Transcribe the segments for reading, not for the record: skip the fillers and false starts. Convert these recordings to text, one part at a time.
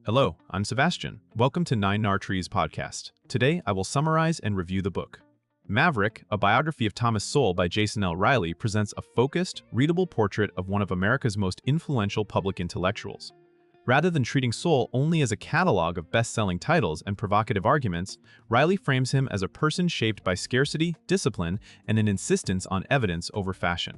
Hello, I'm Sebastian. Welcome to Nine Nar Trees podcast. Today, I will summarize and review the book. Maverick, a biography of Thomas Sowell by Jason L. Riley, presents a focused, readable portrait of one of America's most influential public intellectuals. Rather than treating Sowell only as a catalog of best-selling titles and provocative arguments, Riley frames him as a person shaped by scarcity, discipline, and an insistence on evidence over fashion.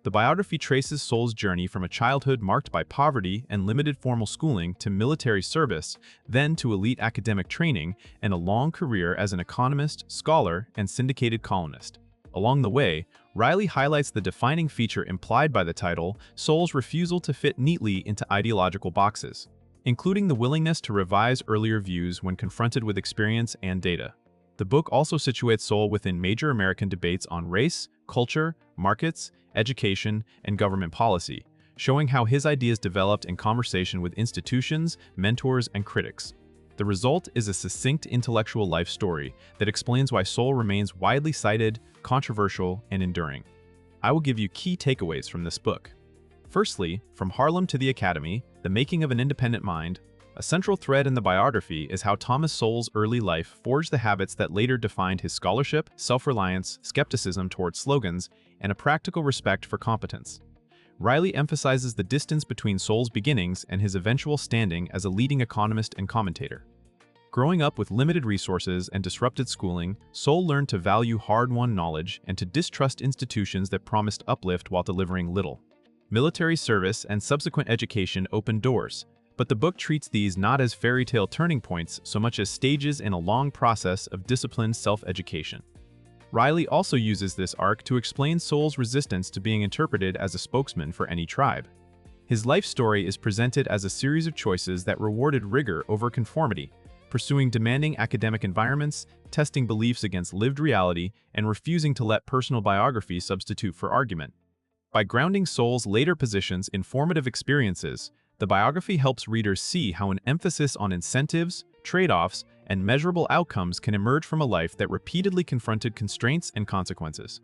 The biography traces Sowell's journey from a childhood marked by poverty and limited formal schooling to military service, then to elite academic training, and a long career as an economist, scholar, and syndicated columnist. Along the way, Riley highlights the defining feature implied by the title, Sowell's refusal to fit neatly into ideological boxes, including the willingness to revise earlier views when confronted with experience and data. The book also situates Sowell within major American debates on race, culture, markets, education, and government policy, showing how his ideas developed in conversation with institutions, mentors, and critics. The result is a succinct intellectual life story that explains why Sowell remains widely cited, controversial, and enduring. I will give you key takeaways from this book. Firstly, from Harlem to the Academy, The Making of an Independent Mind, a central thread in the biography is how Thomas Sowell's early life forged the habits that later defined his scholarship, self-reliance, skepticism towards slogans, and a practical respect for competence. Riley emphasizes the distance between Sowell's beginnings and his eventual standing as a leading economist and commentator. Growing up with limited resources and disrupted schooling, Sowell learned to value hard-won knowledge and to distrust institutions that promised uplift while delivering little. Military service and subsequent education opened doors, but the book treats these not as fairy tale turning points so much as stages in a long process of disciplined self-education. Riley also uses this arc to explain Sowell's resistance to being interpreted as a spokesman for any tribe. His life story is presented as a series of choices that rewarded rigor over conformity, pursuing demanding academic environments, testing beliefs against lived reality, and refusing to let personal biography substitute for argument. By grounding Sowell's later positions in formative experiences, the biography helps readers see how an emphasis on incentives, trade-offs, and measurable outcomes can emerge from a life that repeatedly confronted constraints and consequences.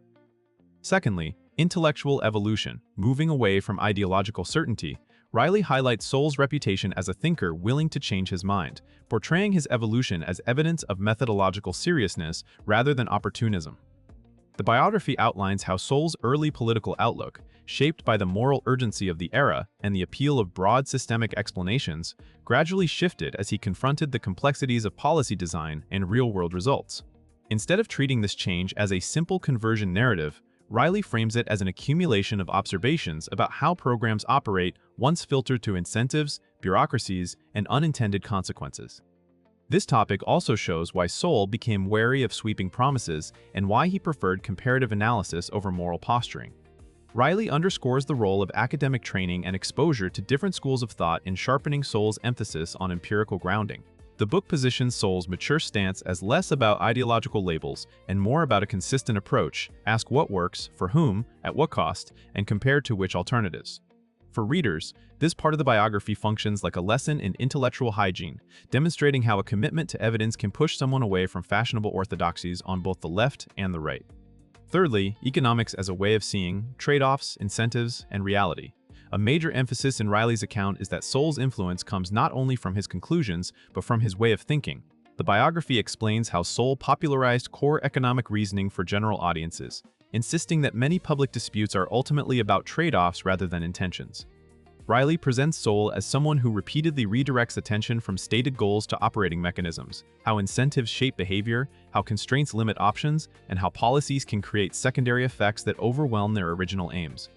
Secondly, intellectual evolution. Moving away from ideological certainty, Riley highlights Sowell's reputation as a thinker willing to change his mind, portraying his evolution as evidence of methodological seriousness rather than opportunism. The biography outlines how Sowell's early political outlook, shaped by the moral urgency of the era and the appeal of broad systemic explanations, gradually shifted as he confronted the complexities of policy design and real-world results. Instead of treating this change as a simple conversion narrative, Riley frames it as an accumulation of observations about how programs operate once filtered to incentives, bureaucracies, and unintended consequences. This topic also shows why Sowell became wary of sweeping promises and why he preferred comparative analysis over moral posturing. Riley underscores the role of academic training and exposure to different schools of thought in sharpening Sowell's emphasis on empirical grounding. The book positions Sowell's mature stance as less about ideological labels and more about a consistent approach: ask what works, for whom, at what cost, and compare to which alternatives. For readers, this part of the biography functions like a lesson in intellectual hygiene, demonstrating how a commitment to evidence can push someone away from fashionable orthodoxies on both the left and the right. Thirdly, economics as a way of seeing trade-offs, incentives, and reality. A major emphasis in Riley's account is that Sowell's influence comes not only from his conclusions, but from his way of thinking. The biography explains how Sowell popularized core economic reasoning for general audiences, insisting that many public disputes are ultimately about trade-offs rather than intentions. Riley presents Sowell as someone who repeatedly redirects attention from stated goals to operating mechanisms, how incentives shape behavior, how constraints limit options, and how policies can create secondary effects that overwhelm their original aims.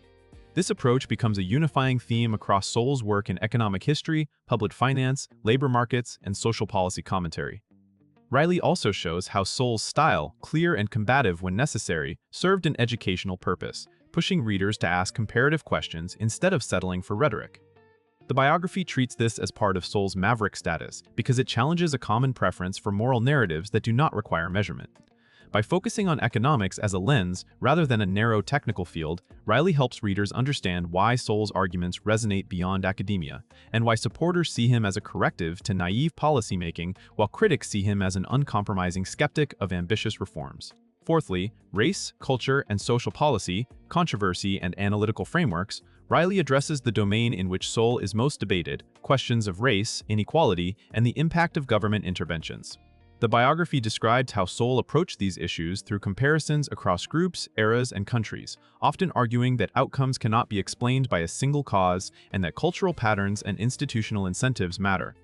This approach becomes a unifying theme across Sowell's work in economic history, public finance, labor markets, and social policy commentary. Riley also shows how Sowell's style, clear and combative when necessary, served an educational purpose, pushing readers to ask comparative questions instead of settling for rhetoric. The biography treats this as part of Sowell's Maverick status because it challenges a common preference for moral narratives that do not require measurement. By focusing on economics as a lens rather than a narrow technical field, Riley helps readers understand why Sowell's arguments resonate beyond academia, and why supporters see him as a corrective to naive policymaking while critics see him as an uncompromising skeptic of ambitious reforms. Fourthly, race, culture, and social policy, controversy, and analytical frameworks. Riley addresses the domain in which Sowell is most debated, questions of race, inequality, and the impact of government interventions. The biography described how Sowell approached these issues through comparisons across groups, eras, and countries, often arguing that outcomes cannot be explained by a single cause and that cultural patterns and institutional incentives matter.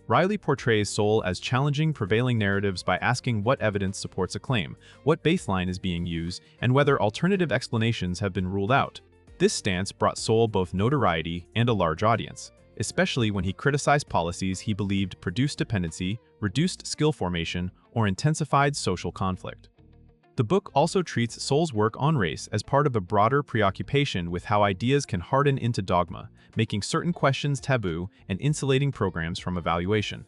Riley portrays Sowell as challenging prevailing narratives by asking what evidence supports a claim, what baseline is being used, and whether alternative explanations have been ruled out. This stance brought Sowell both notoriety and a large audience, especially when he criticized policies he believed produced dependency, reduced skill formation, or intensified social conflict. The book also treats Sowell's work on race as part of a broader preoccupation with how ideas can harden into dogma, making certain questions taboo and insulating programs from evaluation.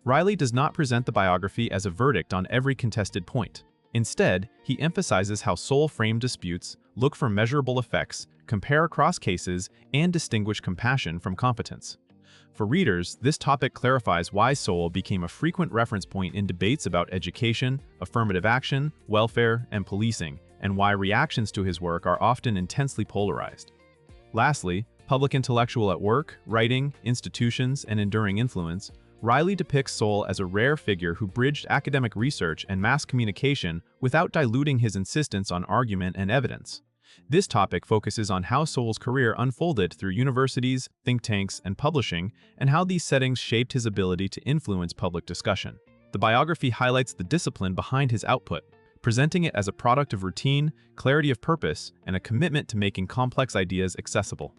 Riley does not present the biography as a verdict on every contested point. Instead, he emphasizes how Sowell framed disputes, look for measurable effects, compare across cases, and distinguish compassion from competence. For readers, this topic clarifies why Sowell became a frequent reference point in debates about education, affirmative action, welfare, and policing, and why reactions to his work are often intensely polarized. Lastly, public intellectual at work, writing, institutions, and enduring influence, Riley depicts Sowell as a rare figure who bridged academic research and mass communication without diluting his insistence on argument and evidence. This topic focuses on how Sowell's career unfolded through universities, think tanks, and publishing, and how these settings shaped his ability to influence public discussion. The biography highlights the discipline behind his output, presenting it as a product of routine, clarity of purpose, and a commitment to making complex ideas accessible.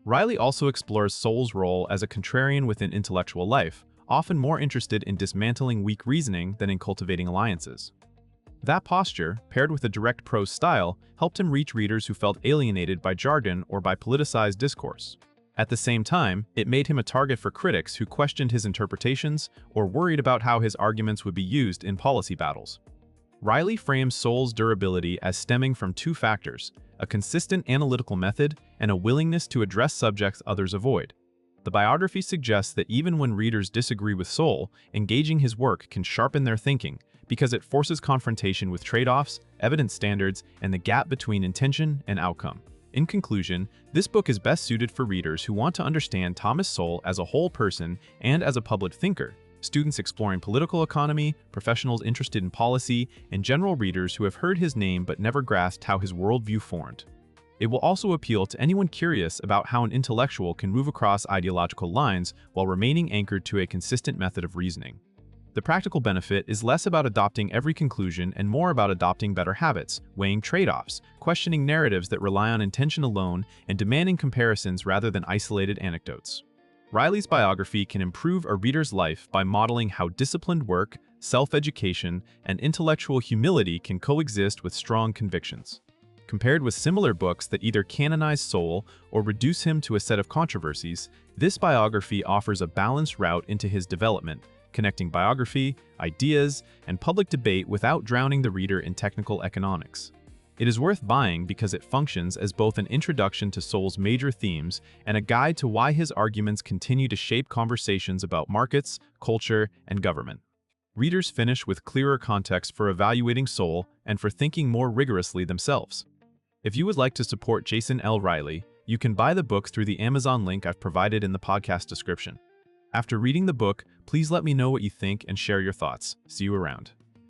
Riley also explores Sowell's role as a contrarian within intellectual life, often more interested in dismantling weak reasoning than in cultivating alliances. That posture, paired with a direct prose style, helped him reach readers who felt alienated by jargon or by politicized discourse. At the same time, it made him a target for critics who questioned his interpretations or worried about how his arguments would be used in policy battles. Riley frames Sowell's durability as stemming from two factors: a consistent analytical method and a willingness to address subjects others avoid. The biography suggests that even when readers disagree with Sowell, engaging his work can sharpen their thinking, because it forces confrontation with trade-offs, evidence standards, and the gap between intention and outcome. In conclusion, this book is best suited for readers who want to understand Thomas Sowell as a whole person and as a public thinker, students exploring political economy, professionals interested in policy, and general readers who have heard his name but never grasped how his worldview formed. It will also appeal to anyone curious about how an intellectual can move across ideological lines while remaining anchored to a consistent method of reasoning. The practical benefit is less about adopting every conclusion and more about adopting better habits, weighing trade-offs, questioning narratives that rely on intention alone, and demanding comparisons rather than isolated anecdotes. Riley's biography can improve a reader's life by modeling how disciplined work, self-education, and intellectual humility can coexist with strong convictions. Compared with similar books that either canonize Sowell or reduce him to a set of controversies, this biography offers a balanced route into his development, connecting biography, ideas, and public debate without drowning the reader in technical economics. It is worth buying because it functions as both an introduction to Sowell's major themes and a guide to why his arguments continue to shape conversations about markets, culture, and government. Readers finish with clearer context for evaluating Sowell and for thinking more rigorously themselves. If you would like to support Jason L. Riley, you can buy the book through the Amazon link I've provided in the podcast description. After reading the book, please let me know what you think and share your thoughts. See you around.